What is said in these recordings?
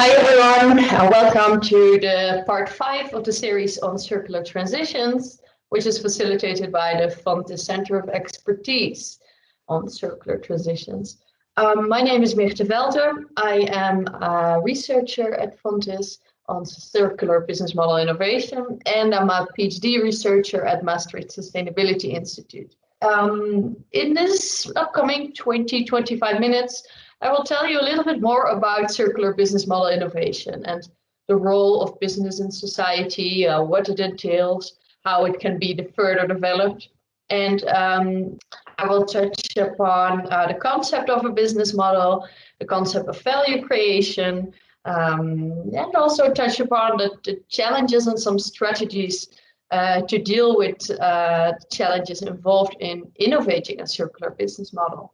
Hi everyone, and welcome to the part 5 of the series on circular transitions, which is facilitated by the Fontys Center of Expertise on circular transitions. My name is Myrthe Velter. I am a researcher at Fontys on circular business model innovation, and I'm a PhD researcher at Maastricht Sustainability Institute. In this upcoming 20-25 minutes, I will tell you a little bit more about circular business model innovation and the role of business in society, what it entails, how it can be further developed. And I will touch upon the concept of a business model, the concept of value creation, and also touch upon the challenges and some strategies to deal with challenges involved in innovating a circular business model.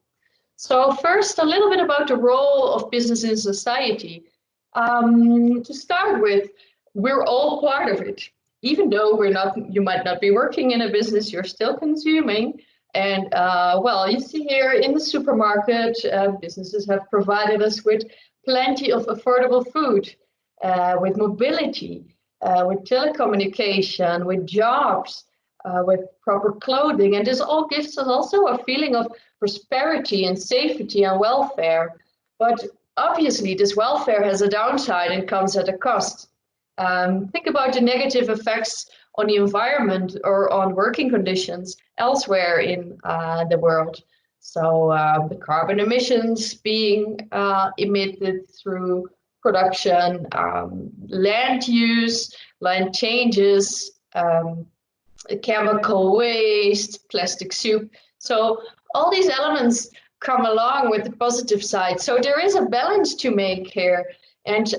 So first, a little bit about the role of business in society. To start with, we're all part of it. Even though you might not be working in a business, you're still consuming. And well, you see here in the supermarket, businesses have provided us with plenty of affordable food, with mobility, with telecommunication, with jobs, with proper clothing. And this all gives us also a feeling of prosperity and safety and welfare. But obviously, this welfare has a downside and comes at a cost. Think about the negative effects on the environment or on working conditions elsewhere in the world. So the carbon emissions being emitted through production, land use, land changes, chemical waste, plastic soup. So all these elements come along with the positive side. So there is a balance to make here. And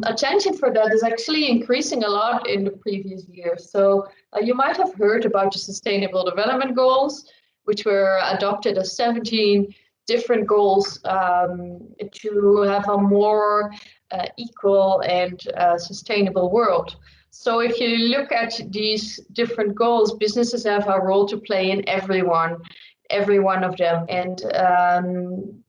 attention for that is actually increasing a lot in the previous years. So you might have heard about the Sustainable Development Goals, which were adopted as 17 different goals to have a more equal and sustainable world. So if you look at these different goals, businesses have a role to play in every one of them. And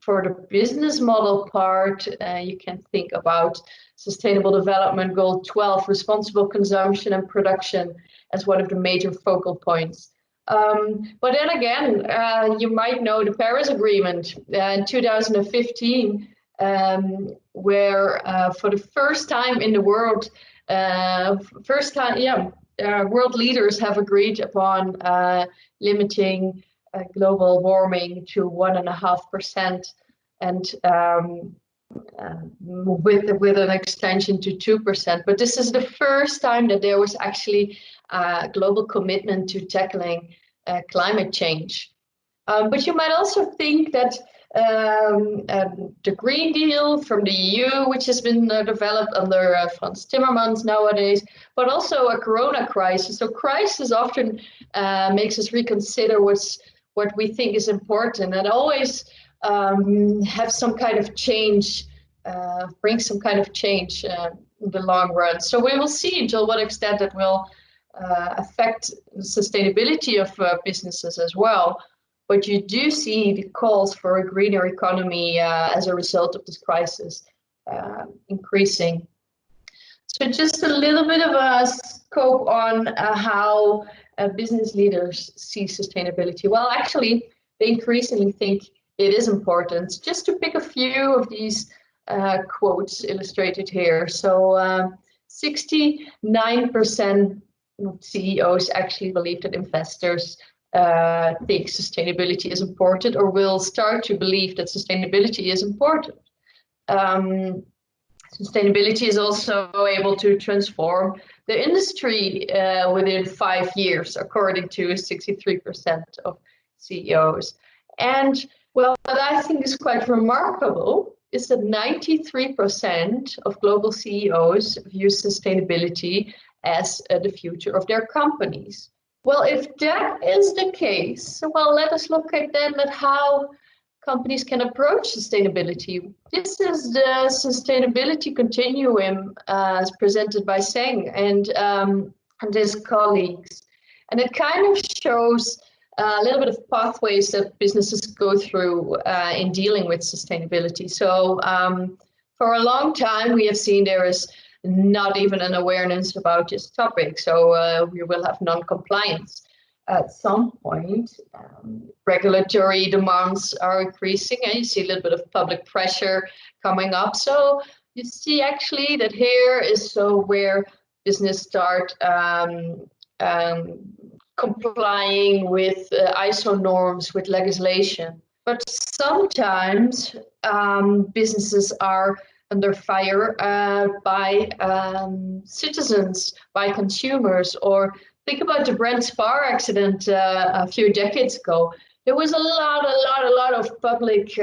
for the business model part, you can think about Sustainable Development Goal 12, responsible consumption and production, as one of the major focal points. But then again, you might know the Paris Agreement in 2015, where for the first time in the world, world leaders have agreed upon limiting global warming to 1.5%, and with an extension to 2%. But this is the first time that there was actually a global commitment to tackling climate change. But you might also think that the Green Deal from the EU, which has been developed under Frans Timmermans nowadays, but also a corona crisis. So crisis often makes us reconsider what we think is important, and always have some kind of change, bring some kind of change in the long run. So we will see until what extent that will affect the sustainability of businesses as well. But you do see the calls for a greener economy as a result of this crisis increasing. So just a little bit of a scope on how business leaders see sustainability. Well, actually, they increasingly think it is important. Just to pick a few of these quotes illustrated here. So 69% of CEOs actually believe that investors think sustainability is important, or will start to believe that sustainability is important. Sustainability is also able to transform the industry within 5 years, according to 63% of CEOs. And well, what I think is quite remarkable is that 93% of global CEOs view sustainability as the future of their companies. Well, if that is the case, well, let us look at then at how companies can approach sustainability. This is the sustainability continuum as presented by Seng and his colleagues. And it kind of shows a little bit of pathways that businesses go through in dealing with sustainability. So For a long time, we have seen there is not even an awareness about this topic. So we will have non-compliance. At some point, regulatory demands are increasing, and you see a little bit of public pressure coming up. So you see actually that here is so where business start complying with ISO norms, with legislation. But sometimes businesses are under fire by citizens, by consumers, or think about the Brent Spar accident a few decades ago. There was a lot of public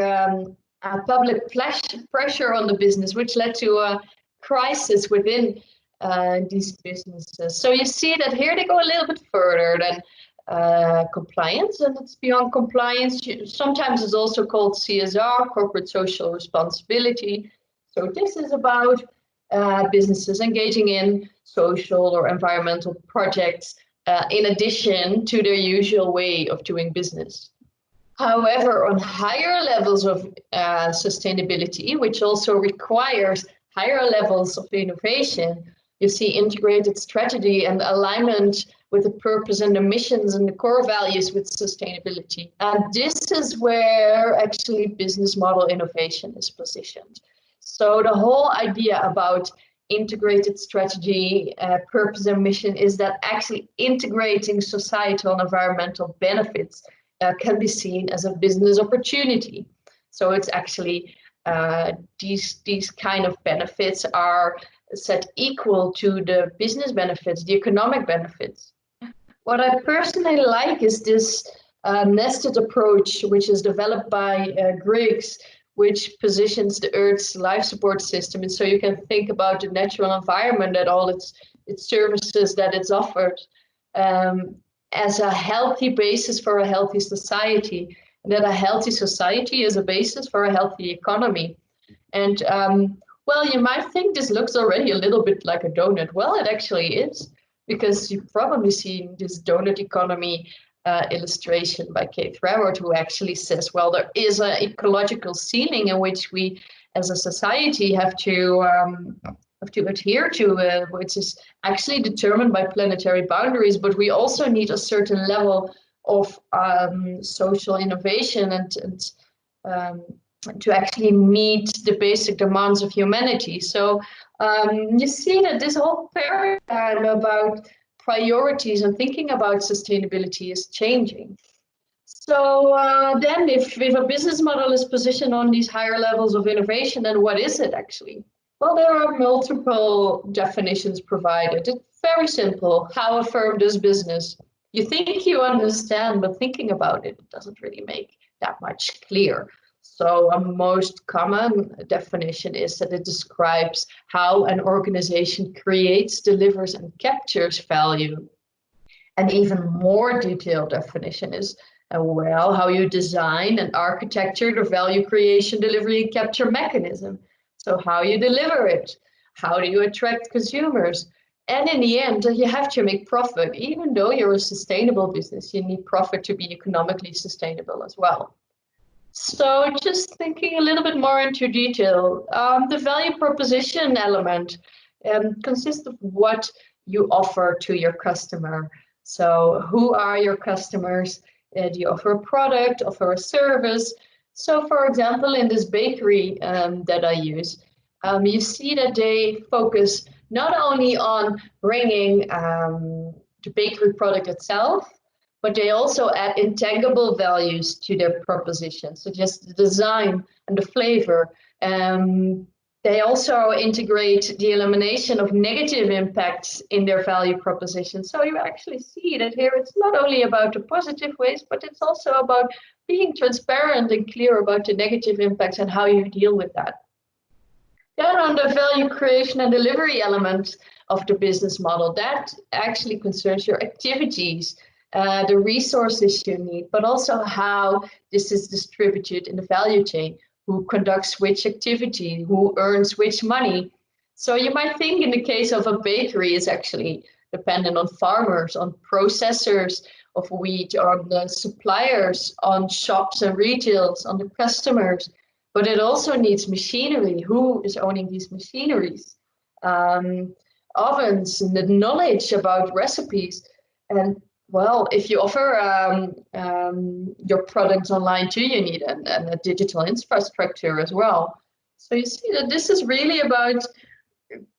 pressure on the business, which led to a crisis within these businesses. So you see that here they go a little bit further than compliance, and it's beyond compliance. Sometimes it's also called CSR, corporate social responsibility. So this is about businesses engaging in social or environmental projects in addition to their usual way of doing business. However, on higher levels of sustainability, which also requires higher levels of innovation, you see integrated strategy and alignment with the purpose and the missions and the core values with sustainability. And this is where actually business model innovation is positioned. So the whole idea about integrated strategy, purpose and mission is that actually integrating societal and environmental benefits can be seen as a business opportunity. So it's actually these kind of benefits are set equal to the business benefits, the economic benefits. What I personally like is this nested approach, which is developed by Griggs, which positions the Earth's life support system. And so you can think about the natural environment and all its services that it's offered as a healthy basis for a healthy society, and that a healthy society is a basis for a healthy economy. And well, you might think this looks already a little bit like a donut. Well, it actually is, because you've probably seen this donut economy illustration by Keith Raworth, who actually says, well, there is an ecological ceiling in which we as a society have to adhere to, which is actually determined by planetary boundaries, but we also need a certain level of social innovation and to actually meet the basic demands of humanity. So you see that this whole paradigm about priorities and thinking about sustainability is changing. So then if a business model is positioned on these higher levels of innovation, then what is it actually? Well, there are multiple definitions provided. It's very simple. How a firm does business. You think you understand, but thinking about it doesn't really make that much clear. So a most common definition is that it describes how an organization creates, delivers, and captures value. An even more detailed definition is, well, how you design and architecture the value creation, delivery, and capture mechanism. So how you deliver it, how do you attract consumers? And in the end, you have to make profit. Even though you're a sustainable business, you need profit to be economically sustainable as well. So just thinking a little bit more into detail, the value proposition element consists of what you offer to your customer. So who are your customers? Do you offer a product, offer a service? So for example, in this bakery that I use, you see that they focus not only on bringing the bakery product itself, but they also add intangible values to their proposition, so just the design and the flavor. They also integrate the elimination of negative impacts in their value proposition. So you actually see that here it's not only about the positive ways, but it's also about being transparent and clear about the negative impacts and how you deal with that. Then on the value creation and delivery element of the business model, that actually concerns your activities, the resources you need, but also how this is distributed in the value chain, who conducts which activity, who earns which money. So you might think in the case of a bakery is actually dependent on farmers, on processors of wheat, on the suppliers, on shops and retails, on the customers. but it also needs machinery. Who is owning these machineries? Ovens and the knowledge about recipes. And well, if you offer your products online too, you need a digital infrastructure as well. So you see that this is really about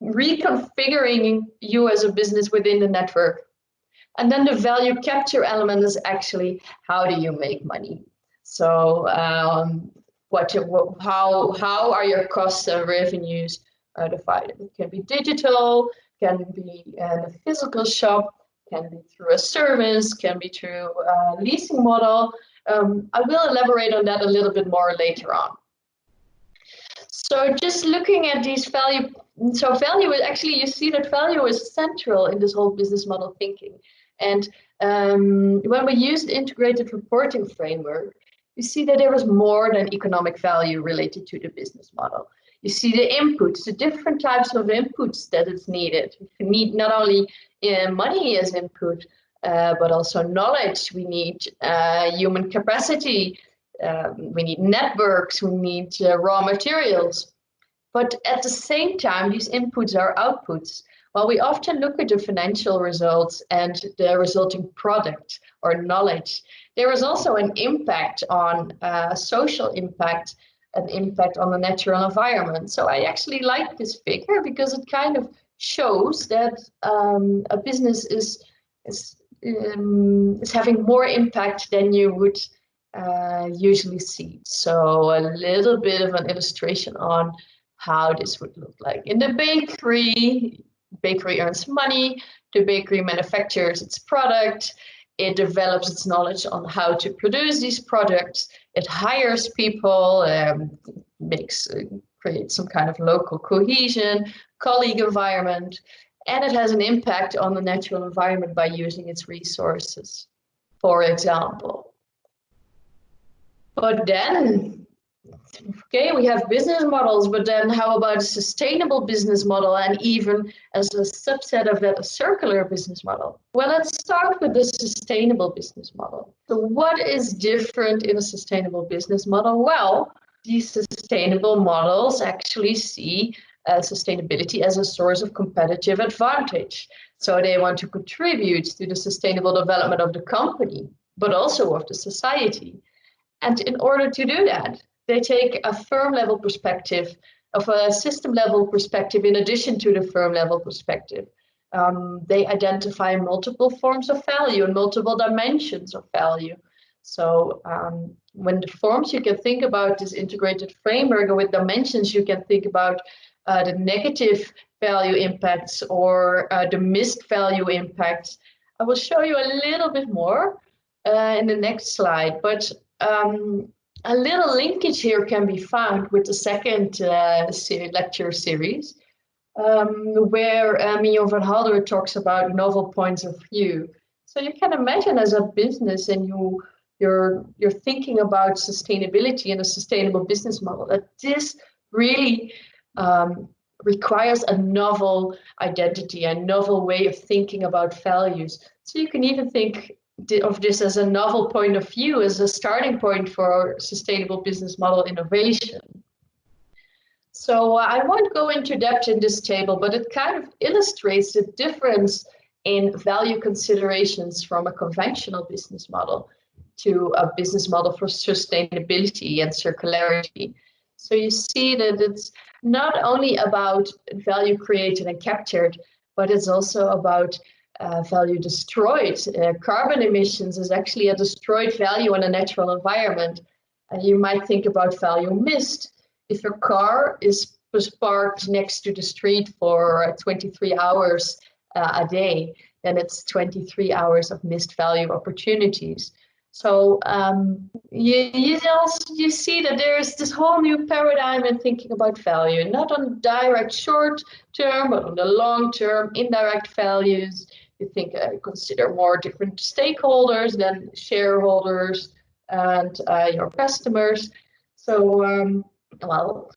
reconfiguring you as a business within the network. And then the value capture element is actually, how do you make money? So how are your costs and revenues divided? It can be digital, can be in a physical shop, can be through a service, can be through a leasing model. I will elaborate on that a little bit more later on. So just looking at these value, so value is actually, you see that value is central in this whole business model thinking. And when we use the integrated reporting framework, you see that there is more than economic value related to the business model. You see the inputs, the different types of inputs that is needed. You need not only money as input, but also knowledge. We need human capacity. We need networks. We need raw materials. But at the same time, these inputs are outputs. While we often look at the financial results and the resulting product or knowledge, there is also an impact on social impact, an impact on the natural environment. So I actually like this figure because it kind of shows that a business is having more impact than you would usually see. So a little bit of an illustration on how this would look like. In the bakery earns money, the bakery manufactures its product, it develops its knowledge on how to produce these products, it hires people, creates some kind of local cohesion, colleague environment, and it has an impact on the natural environment by using its resources, for example. But then, okay, we have business models, but then how about a sustainable business model, and even as a subset of that, a circular business model? Well, let's start with the sustainable business model. So what is different in a sustainable business model? Well, these sustainable models actually see sustainability as a source of competitive advantage. So they want to contribute to the sustainable development of the company, but also of the society. And in order to do that, they take a firm level perspective, of a system level perspective, in addition to the firm level perspective. They identify multiple forms of value and multiple dimensions of value. So when the forms, you can think about this integrated framework, and with dimensions, you can think about the negative value impacts or the missed value impacts. I will show you a little bit more in the next slide, but a little linkage here can be found with the second lecture series, where Mignon van Halderen talks about novel points of view. So you can imagine as a business and you're thinking about sustainability and a sustainable business model, that this really requires a novel identity, a novel way of thinking about values. So you can even think of this as a novel point of view, as a starting point for sustainable business model innovation. So I won't go into depth in this table, but it kind of illustrates the difference in value considerations from a conventional business model to a business model for sustainability and circularity. So you see that it's not only about value created and captured, but it's also about value destroyed. Carbon emissions is actually a destroyed value in a natural environment. And you might think about value missed. If your car is parked next to the street for 23 hours a day, then it's 23 hours of missed value opportunities. So you see that there's this whole new paradigm in thinking about value, not on direct short term, but on the long term, indirect values. You think consider more different stakeholders than shareholders and your customers. So, well,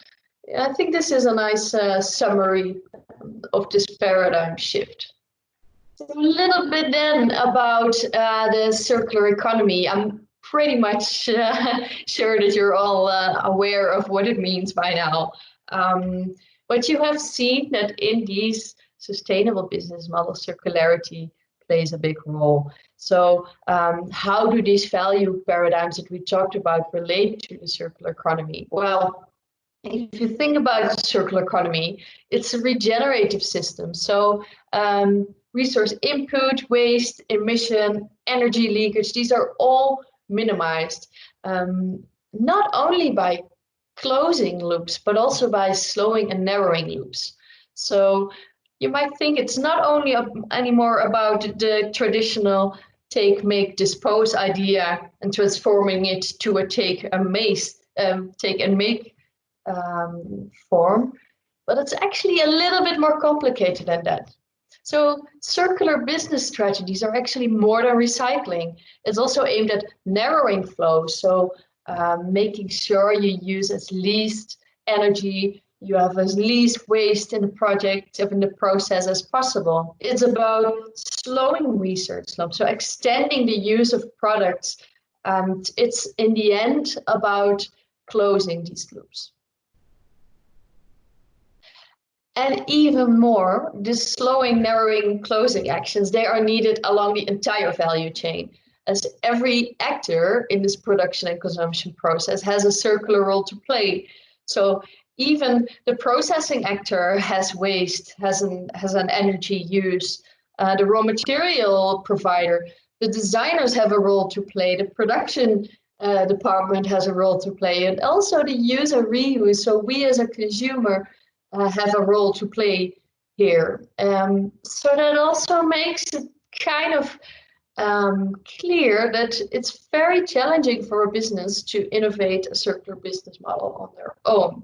I think this is a nice summary of this paradigm shift. A little bit then about the circular economy. I'm pretty much sure that you're all aware of what it means by now. But you have seen that in these sustainable business models, circularity plays a big role. So how do these value paradigms that we talked about relate to the circular economy? Well, if you think about the circular economy, it's a regenerative system. So resource input, waste, emission, energy leakage, these are all minimized, not only by closing loops, but also by slowing and narrowing loops. So you might think it's not only anymore about the traditional take, make, dispose idea and transforming it to a take and make form, but it's actually a little bit more complicated than that. So circular business strategies are actually more than recycling. It's also aimed at narrowing flows, so making sure you use as least energy, you have as least waste in the project, in the process as possible. It's about slowing research loops, so extending the use of products, and it's in the end about closing these loops. And even more, this slowing, narrowing, closing actions, they are needed along the entire value chain, as every actor in this production and consumption process has a circular role to play. So even the processing actor has waste, has an energy use, the raw material provider, the designers have a role to play, the production department has a role to play, and also the user reuse. So we as a consumer have a role to play here. So that also makes it kind of clear that it's very challenging for a business to innovate a circular business model on their own.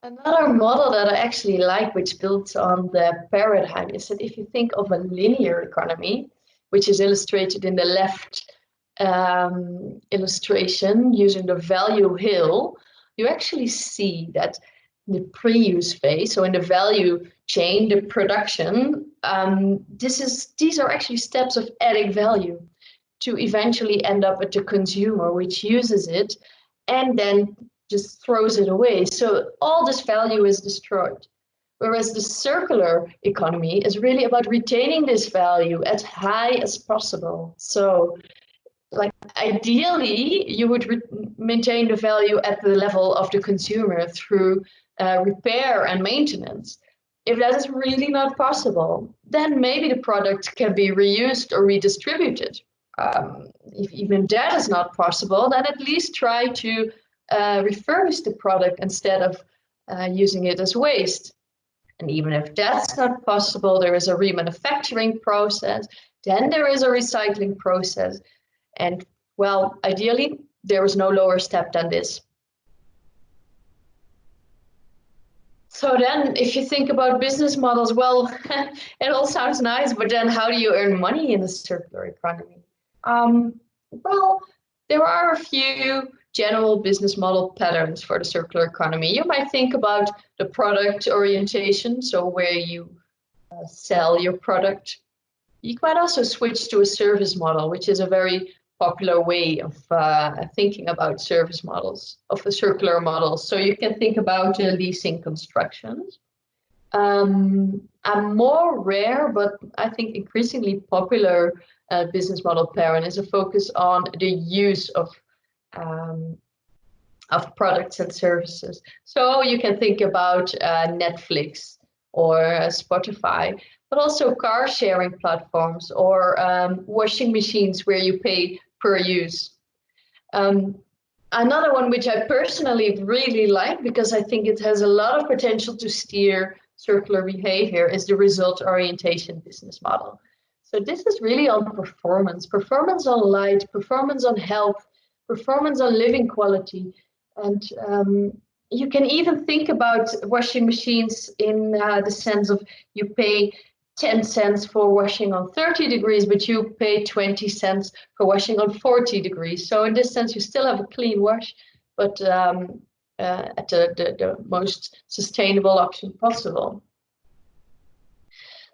Another model that I actually like, which builds on the paradigm, is that if you think of a linear economy, which is illustrated in the left illustration using the value hill, you actually see that the pre-use phase, so in the value chain, the production, these are actually steps of adding value to eventually end up at the consumer, which uses it and then just throws it away. So all this value is destroyed. Whereas the circular economy is really about retaining this value as high as possible. So like ideally, you would maintain the value at the level of the consumer through repair and maintenance. If that is really not possible, then maybe the product can be reused or redistributed. If even that is not possible, then at least try to refurbish the product instead of using it as waste. And even if that's not possible, there is a remanufacturing process, then there is a recycling process. And well, ideally, there is no lower step than this. So then if you think about business models, well, it all sounds nice, but then how do you earn money in the circular economy? Well, there are a few general business model patterns for the circular economy. You might think about the product orientation, so where you sell your product. You might also switch to a service model, which is a very popular way of thinking about service models, of a circular model. So you can think about leasing constructions. A more rare, but I think increasingly popular business model pattern is a focus on the use of products and services. So you can think about Netflix or Spotify, but also car sharing platforms or washing machines where you pay per use. Another one which I personally really like, because I think it has a lot of potential to steer circular behavior, is the result orientation business model. So this is really on performance on light, performance on health, performance on living quality. And you can even think about washing machines in the sense of you pay 10 cents for washing on 30 degrees, but you pay 20 cents for washing on 40 degrees. So in this sense, you still have a clean wash, but at the most sustainable option possible.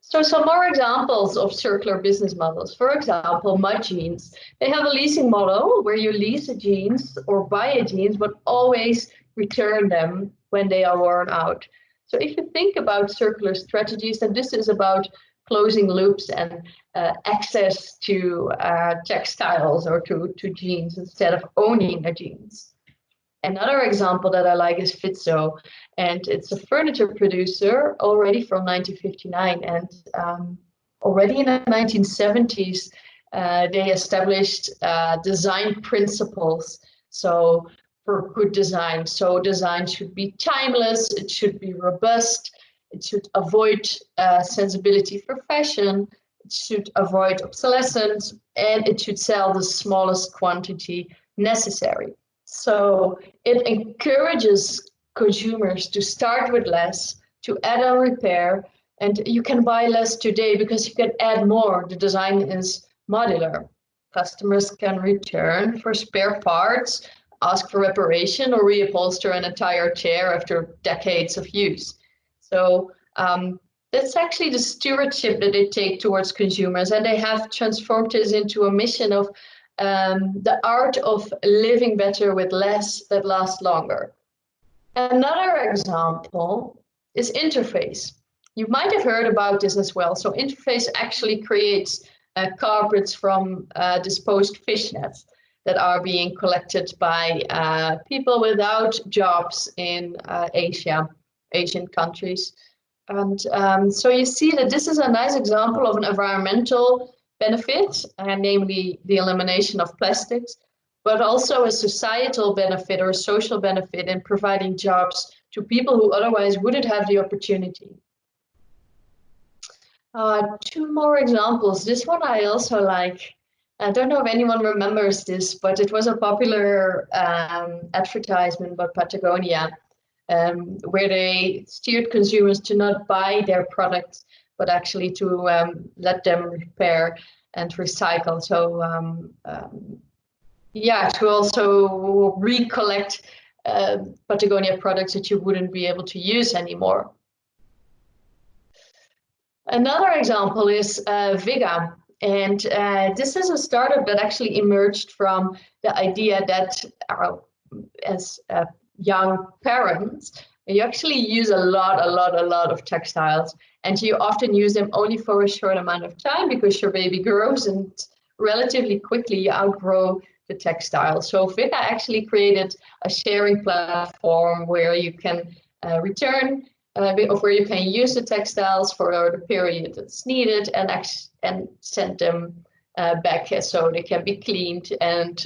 So some more examples of circular business models. For example, My Jeans. They have a leasing model where you lease a jeans or buy a jeans, but always return them when they are worn out. So if you think about circular strategies, then this is about closing loops and access to textiles or to jeans instead of owning a jeans. Another example that I like is Fitzo, and it's a furniture producer already from 1959. And already in the 1970s, they established design principles. So for good design, so design should be timeless, it should be robust, it should avoid sensibility for fashion, it should avoid obsolescence, and it should sell the smallest quantity necessary. So it encourages consumers to start with less, to add on repair, and you can buy less today because you can add more. The design is modular. Customers can return for spare parts, ask for reparation, or reupholster an entire chair after decades of use. So that's actually the stewardship that they take towards consumers, and they have transformed this into a mission of the art of living better with less that lasts longer. Another example is Interface. You might have heard about this as well. So Interface actually creates carpets from disposed fish nets that are being collected by people without jobs in Asian countries. And so you see that this is a nice example of an environmental benefit, namely the elimination of plastics, but also a societal benefit or a social benefit in providing jobs to people who otherwise wouldn't have the opportunity. Two more examples. This one I also like. I don't know if anyone remembers this, but it was a popular advertisement by Patagonia, where they steered consumers to not buy their products, but actually to let them repair and recycle. So to also recollect Patagonia products that you wouldn't be able to use anymore. Another example is Viga. And this is a startup that actually emerged from the idea that as young parents, you actually use a lot of textiles, and you often use them only for a short amount of time because your baby grows and relatively quickly you outgrow the textile. So Viga actually created a sharing platform where you can return where you can use the textiles for the period that's needed and send them back so they can be cleaned and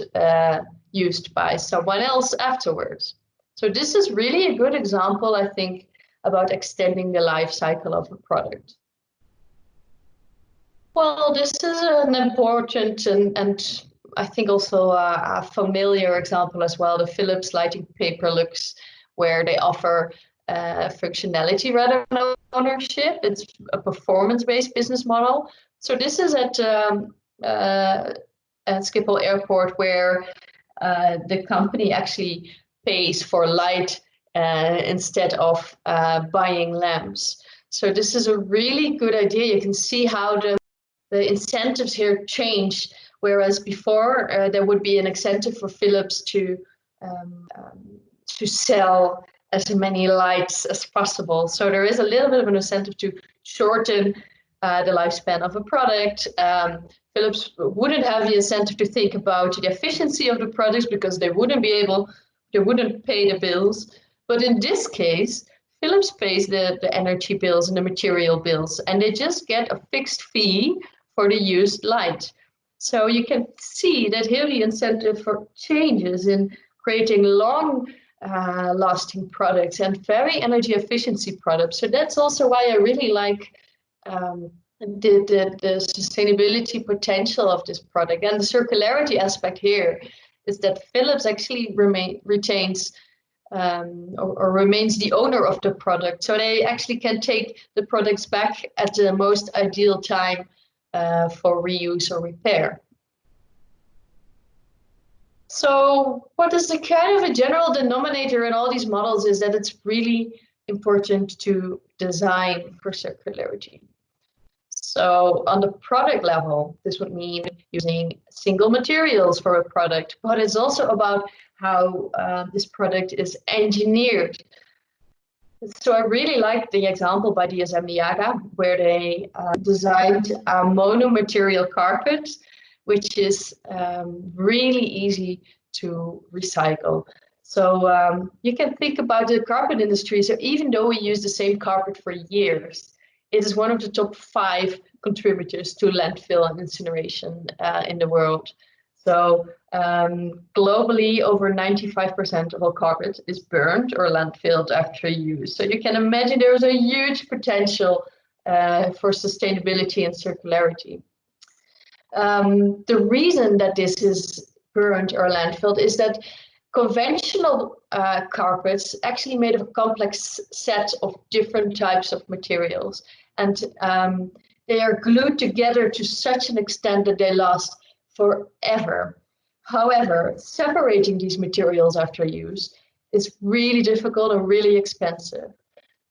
used by someone else afterwards. So this is really a good example, I think, about extending the life cycle of a product. Well, this is an important and I think also a familiar example as well, the Philips lighting paper looks, where they offer functionality rather than ownership. It's a performance-based business model. So this is at Schiphol Airport, where the company actually pays for light instead of buying lamps. So this is a really good idea. You can see how the incentives here change, whereas before there would be an incentive for Philips to sell as many lights as possible. So there is a little bit of an incentive to shorten the lifespan of a product. Philips wouldn't have the incentive to think about the efficiency of the products because they wouldn't pay the bills. But in this case, Philips pays the energy bills and the material bills, and they just get a fixed fee for the used light. So you can see that here the incentive for changes in creating long-lasting products and very energy efficiency products. So that's also why I really like the sustainability potential of this product. And the circularity aspect here is that Philips actually retains or remains the owner of the product. So they actually can take the products back at the most ideal time for reuse or repair. So what is the kind of a general denominator in all these models is that it's really important to design for circularity. So on the product level, this would mean using single materials for a product, but it's also about how this product is engineered. So I really like the example by DSM where they designed a mono-material carpet, which is really easy to recycle. So you can think about the carpet industry. So even though we use the same carpet for years, it is one of the top 5 contributors to landfill and incineration in the world. So globally, over 95% of all carpet is burned or landfilled after use. So you can imagine there's a huge potential for sustainability and circularity. The reason that this is burned or landfilled is that conventional carpets actually made of a complex set of different types of materials, and they are glued together to such an extent that they last forever. However, separating these materials after use is really difficult and really expensive.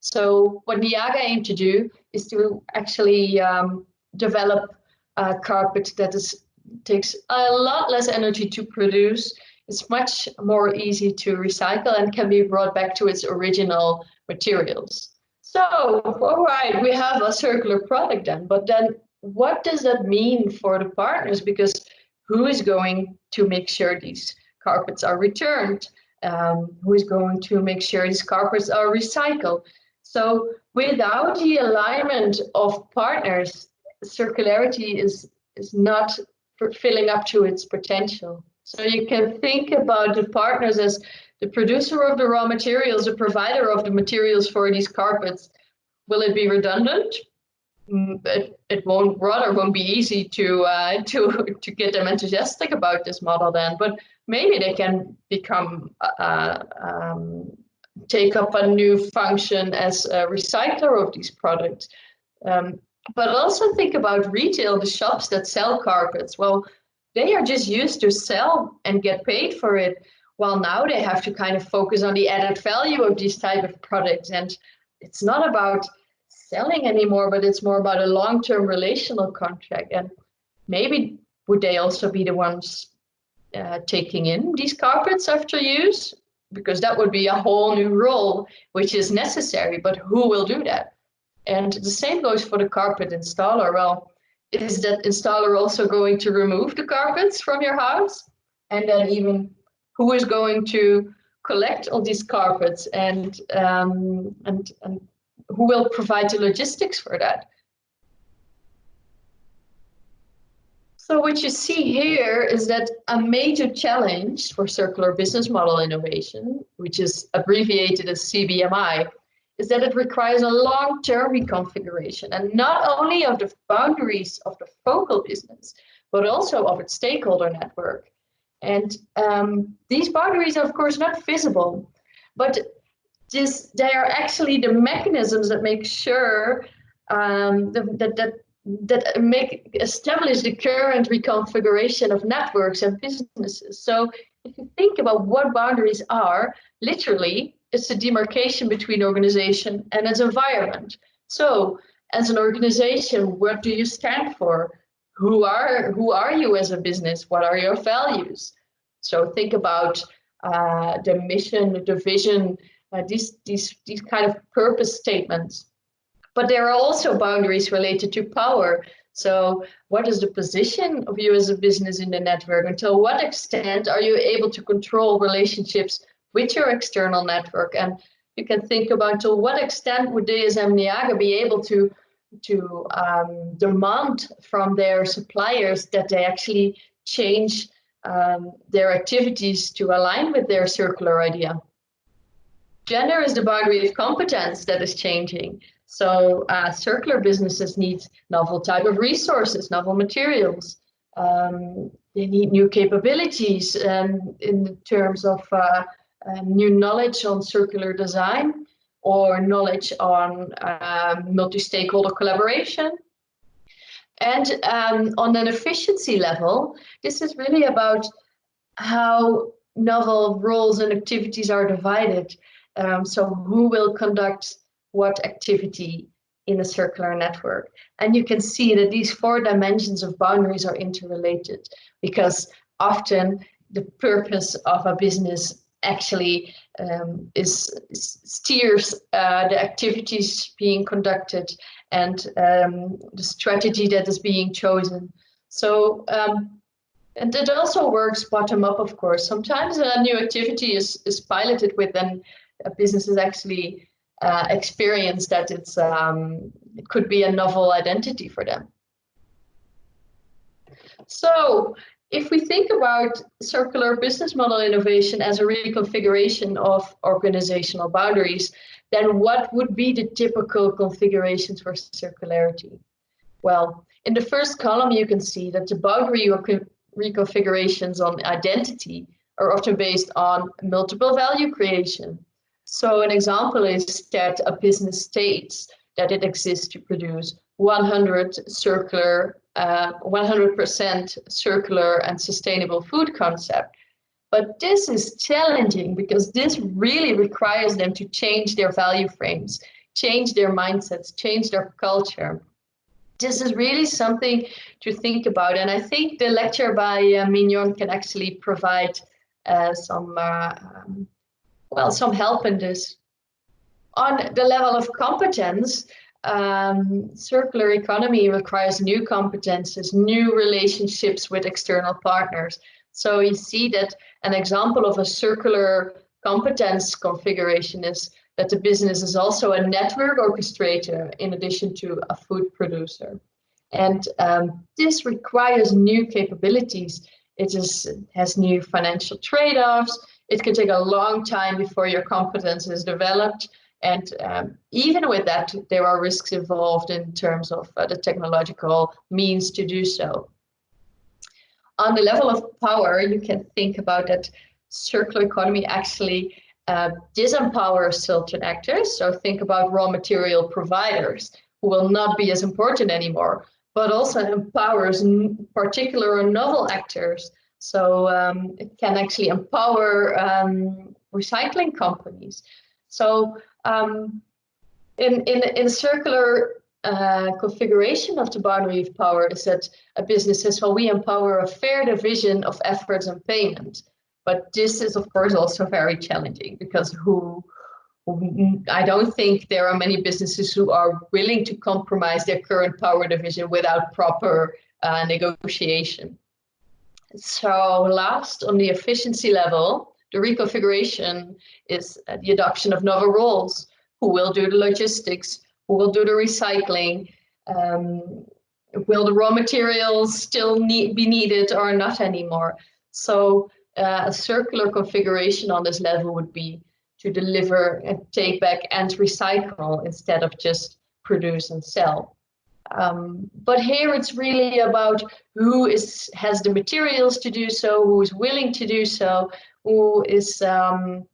So what Niaga aimed to do is to actually develop a carpet that takes a lot less energy to produce. It's much more easy to recycle and can be brought back to its original materials. So, all right, we have a circular product then, but then what does that mean for the partners? Because who is going to make sure these carpets are returned? Who is going to make sure these carpets are recycled? So without the alignment of partners, circularity is not filling up to its potential. So you can think about the partners as the producer of the raw materials, the provider of the materials for these carpets. Will it be redundant? It won't be easy to get them enthusiastic about this model then, but maybe they can become take up a new function as a recycler of these products. But also think about retail, the shops that sell carpets. Well, they are just used to sell and get paid for it. While now they have to kind of focus on the added value of these type of products. And it's not about selling anymore, but it's more about a long-term relational contract. And maybe would they also be the ones taking in these carpets after use? Because that would be a whole new role, which is necessary, but who will do that? And the same goes for the carpet installer. Well, is that installer also going to remove the carpets from your house? And then even who is going to collect all these carpets and who will provide the logistics for that? So what you see here is that a major challenge for circular business model innovation, which is abbreviated as CBMI, is that it requires a long-term reconfiguration, and not only of the boundaries of the focal business, but also of its stakeholder network. And these boundaries are, of course, not visible, but they are actually the mechanisms that make sure establish the current reconfiguration of networks and businesses. So if you think about what boundaries are, literally, it's the demarcation between organization and its environment. So as an organization, what do you stand for? Who are you as a business? What are your values? So think about the mission, the vision, these kind of purpose statements. But there are also boundaries related to power. So what is the position of you as a business in the network? Until what extent are you able to control relationships with your external network? And you can think about to what extent would DSM Niaga be able to demand from their suppliers that they actually change their activities to align with their circular idea. Gender is the boundary of competence that is changing. So circular businesses need novel type of resources, novel materials. They need new capabilities in terms of new knowledge on circular design or knowledge on multi-stakeholder collaboration. And on an efficiency level, this is really about how novel roles and activities are divided. So who will conduct what activity in a circular network. And you can see that these 4 dimensions of boundaries are interrelated, because often the purpose of a business actually steers the activities being conducted and the strategy that is being chosen. So, and it also works bottom up, of course. Sometimes a new activity is piloted with, and a business is actually experience that it could be a novel identity for them. So if we think about circular business model innovation as a reconfiguration of organizational boundaries, then what would be the typical configurations for circularity? Well, in the first column, you can see that the boundary reconfigurations on identity are often based on multiple value creation. So an example is that a business states that it exists to produce 100% circular and sustainable food concept. But this is challenging because this really requires them to change their value frames, change their mindsets, change their culture. This is really something to think about. And I think the lecture by Mignon can actually provide some help in this. On the level of competence, circular economy requires new competences, new relationships with external partners. So you see that an example of a circular competence configuration is that the business is also a network orchestrator in addition to a food producer. And this requires new capabilities. It has new financial trade-offs. It can take a long time before your competence is developed. And even with that, there are risks involved in terms of the technological means to do so. On the level of power, you can think about that circular economy actually disempowers certain actors. So think about raw material providers who will not be as important anymore, but also empowers particular or novel actors. So it can actually empower recycling companies. So in circular configuration of the boundary of power is that a business says, well, we empower a fair division of efforts and payment. But this is, of course, also very challenging because I don't think there are many businesses who are willing to compromise their current power division without proper negotiation. So last, on the efficiency level, the reconfiguration is the adoption of novel roles. Who will do the logistics? Who will do the recycling? Will the raw materials still be needed or not anymore? So a circular configuration on this level would be to deliver and take back and recycle instead of just produce and sell. But here it's really about who has the materials to do so, who is willing to do so, who is how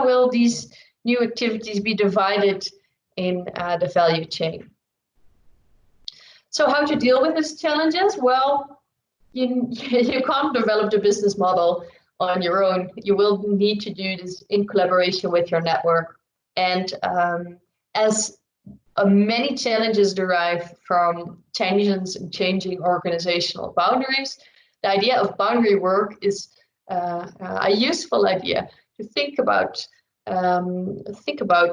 will these new activities be divided in the value chain? So how to deal with these challenges? Well, you can't develop the business model on your own. You will need to do this in collaboration with your network. And as many challenges derive from changes in changing organizational boundaries, the idea of boundary work is a useful idea to think about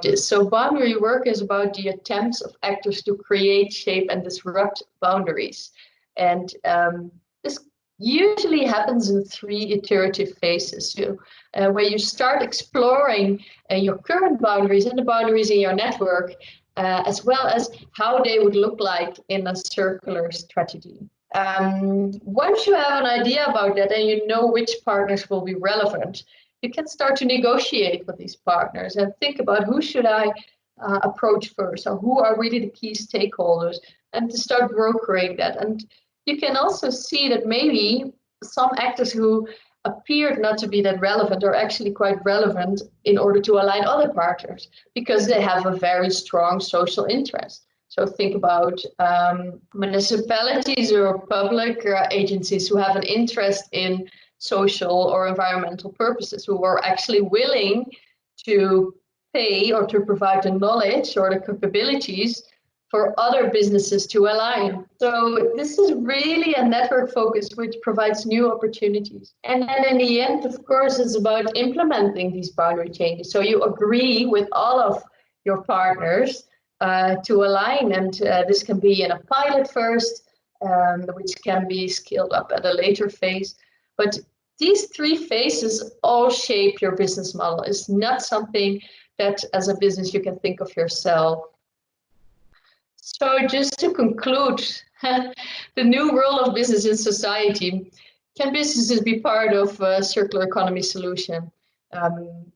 this. So boundary work is about the attempts of actors to create, shape, and disrupt boundaries. And this usually happens in 3 iterative phases. So, where you start exploring your current boundaries and the boundaries in your network, as well as how they would look like in a circular strategy. Once you have an idea about that and you know which partners will be relevant, you can start to negotiate with these partners and think about who should I approach first, or who are really the key stakeholders, and to start brokering that. And you can also see that maybe some actors who appeared not to be that relevant are actually quite relevant in order to align other partners because they have a very strong social interest. So think about municipalities or public agencies who have an interest in social or environmental purposes, who are actually willing to pay or to provide the knowledge or the capabilities for other businesses to align. So this is really a network focus which provides new opportunities. And then in the end, of course, it's about implementing these boundary changes. So you agree with all of your partners to align, and this can be in a pilot first, which can be scaled up at a later phase. But these three phases all shape your business model. It's not something that as a business you can think of yourself. So just to conclude, the new role of business in society, can businesses be part of a circular economy solution?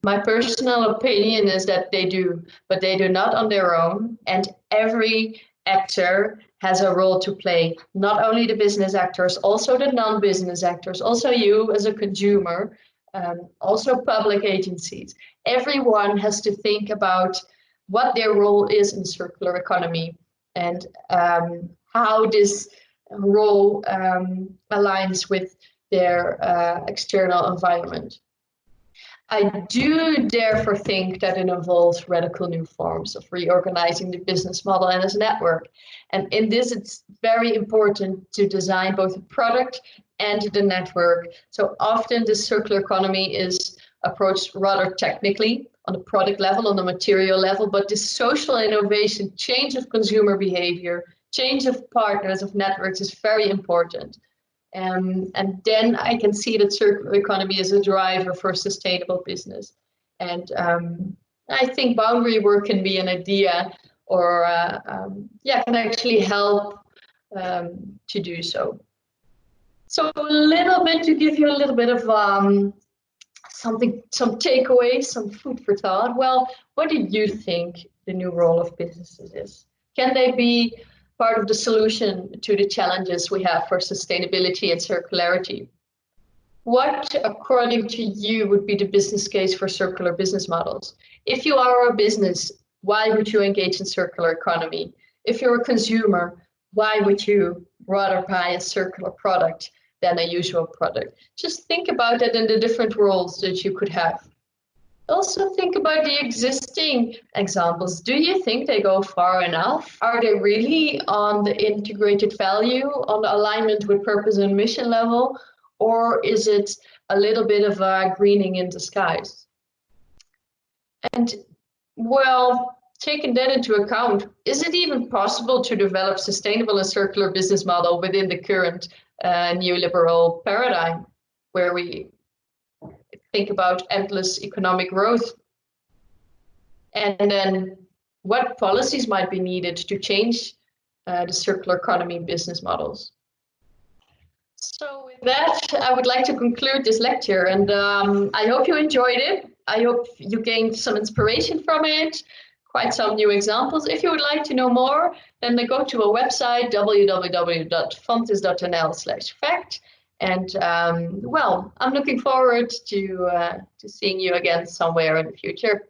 My personal opinion is that they do, but they do not on their own. And every actor has a role to play, not only the business actors, also the non-business actors, also you as a consumer, also public agencies. Everyone has to think about what their role is in circular economy and how this role aligns with their external environment. I do therefore think that it involves radical new forms of reorganizing the business model and its network. And in this, it's very important to design both the product and the network. So often the circular economy is approached rather technically on the product level, on the material level, but the social innovation, change of consumer behavior, change of partners, of networks is very important. And then I can see that circular economy is a driver for sustainable business. And I think boundary work can be an idea or can actually help to do so. So a little bit to give you a little bit of some takeaways, some food for thought. Well, what do you think the new role of businesses is? Can they be part of the solution to the challenges we have for sustainability and circularity? What, according to you, would be the business case for circular business models? If you are a business, why would you engage in circular economy? If you're a consumer, why would you rather buy a circular product than a usual product? Just think about it in the different roles that you could have. Also think about the existing examples. Do you think they go far enough? Are they really on the integrated value, on the alignment with purpose and mission level? Or is it a little bit of a greening in disguise? And well, taking that into account, is it even possible to develop sustainable and circular business model within the current neoliberal paradigm, where we think about endless economic growth? And then what policies might be needed to change the circular economy business models? So with that, I would like to conclude this lecture, and I hope you enjoyed it. I hope you gained some inspiration from it, quite some new examples. If you would like to know more, then go to our website, www.fontys.nl/fact. And well, I'm looking forward to seeing you again somewhere in the future.